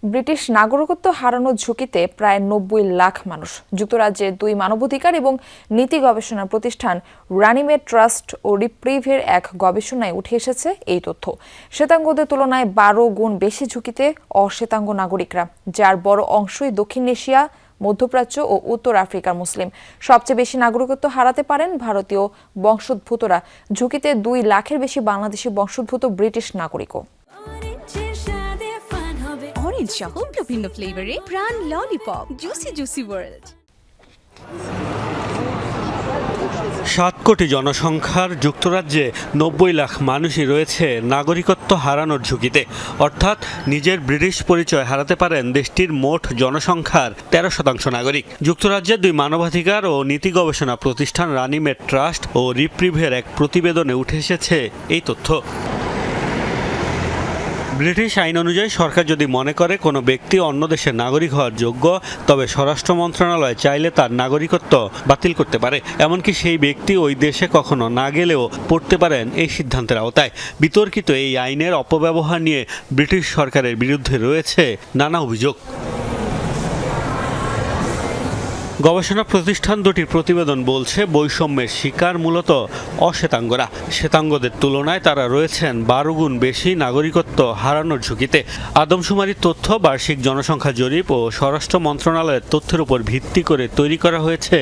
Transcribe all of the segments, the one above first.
British নাগরিকত্ব হারানোর ঝুঁকিতে প্রায় ৯০ লাখ মানুষ। যুক্তরাজ্যের ২ মানবাধিকার এবং নীতি গবেষণা প্রতিষ্ঠান রানিমেড ট্রাস্ট ও রিপ্রিভের এক গবেষণায় উঠে এসেছে এই তথ্য। শ্বেতাঙ্গদের তুলনায় ১২ গুণ বেশি ঝুঁকিতে অশ্বেতাঙ্গ নাগরিকরা, যার বড় অংশই দক্ষিণ এশিয়া, মধ্যপ্রাচ্য ও উত্তর আফ্রিকার মুসলিম। সবচেয়ে বেশি নাগরিকত্ব হারাতে পারেন ভারতীয় বংশোদ্ভূতরা। ঝুঁকিতে ২ লাখের বেশি বাংলাদেশি বংশোদ্ভূত ব্রিটিশ নাগরিকও। অরেঞ্জ সহ বিভিন্ন ফ্লেভারে প্রাণ ললিপপ, জুসি জুসি ওয়ার্ল্ড। ৭ কোটি জনসংখ্যার যুক্তরাজ্যে ৯০ লাখ মানুষই রয়েছে নাগরিকত্ব হারানোর ঝুঁকিতে, অর্থাৎ নিজের ব্রিটিশ পরিচয় হারাতে পারেন দেশটির মোট জনসংখ্যার ১৩% নাগরিক। যুক্তরাজ্যের ২ মানবাধিকার ও নীতি গবেষণা প্রতিষ্ঠান রানিমেড ট্রাস্ট ও রিপ্রিভের এক প্রতিবেদনে উঠে এসেছে এই তথ্য। ব্রিটিশ আইন অনুযায়ী সরকার যদি মনে করে কোনো ব্যক্তি অন্য দেশের নাগরিক হওয়ার যোগ্য, তবে স্বরাষ্ট্র মন্ত্রণালয় চাইলে তার নাগরিকত্ব বাতিল করতে পারে। এমনকি সেই ব্যক্তি ওই দেশে কখনো না গেলেও পড়তে পারেন এই সিদ্ধান্তের আওতায়। বিতর্কিত এই আইনের অপব্যবহার নিয়ে ব্রিটিশ সরকারের বিরুদ্ধে রয়েছে নানা অভিযোগ। গবেষণা প্রতিষ্ঠান দুটির প্রতিবেদন বলছে, বৈষম্যের শিকার মূলত অশ্বেতাঙ্গরা। শ্বেতাঙ্গদের তুলনায় তারা রয়েছেন ১২ গুণ বেশি নাগরিকত্ব হারানোর ঝুঁকিতে। আদমশুমারির তথ্য, বার্ষিক জনসংখ্যা জরিপ ও স্বরাষ্ট্র মন্ত্রণালয়ের তথ্যের উপর ভিত্তি করে তৈরি করা হয়েছে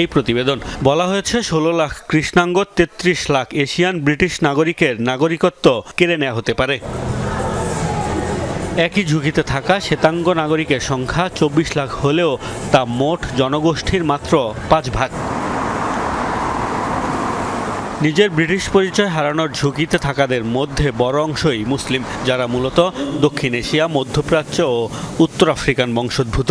এই প্রতিবেদন। বলা হয়েছে ১৬ লাখ কৃষ্ণাঙ্গ, ৩৩ লাখ এশিয়ান ব্রিটিশ নাগরিকের নাগরিকত্ব কেড়ে নেওয়া হতে পারে। একই ঝুঁকিতে থাকা শ্বেতাঙ্গ নাগরিকের সংখ্যা ২৪ লাখ হলেও তা মোট জনগোষ্ঠীর মাত্র ৫ ভাগ। নিজের ব্রিটিশ পরিচয় হারানোর ঝুঁকিতে থাকাদের মধ্যে বড় অংশই মুসলিম, যারা মূলত দক্ষিণ এশিয়া, মধ্যপ্রাচ্য ও উত্তর আফ্রিকান বংশোদ্ভূত।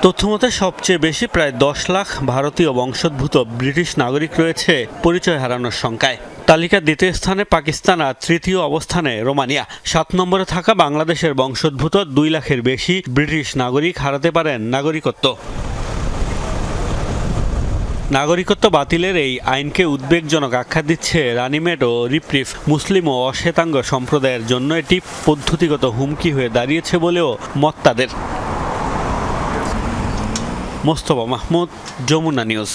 তথ্যমতে সবচেয়ে বেশি প্রায় ১০ লাখ ভারতীয় বংশোদ্ভূত ব্রিটিশ নাগরিক রয়েছে পরিচয় হারানোর সংখ্যায়। তালিকার দ্বিতীয় স্থানে পাকিস্তান আর তৃতীয় অবস্থানে রোমানিয়া। ৭ নম্বরে থাকা বাংলাদেশের বংশোদ্ভূত ২ লাখের বেশি ব্রিটিশ নাগরিক হারাতে পারেন নাগরিকত্ব। নাগরিকত্ব বাতিলের এই আইনকে উদ্বেগজনক আখ্যা দিচ্ছে রানিমেড ও রিপ্রিভ। মুসলিম ও অশ্বেতাঙ্গ সম্প্রদায়ের জন্য এটি পদ্ধতিগত হুমকি হয়ে দাঁড়িয়েছে বলেও মত তাদের। মোস্তফা মাহমুদ, যমুনা নিউজ।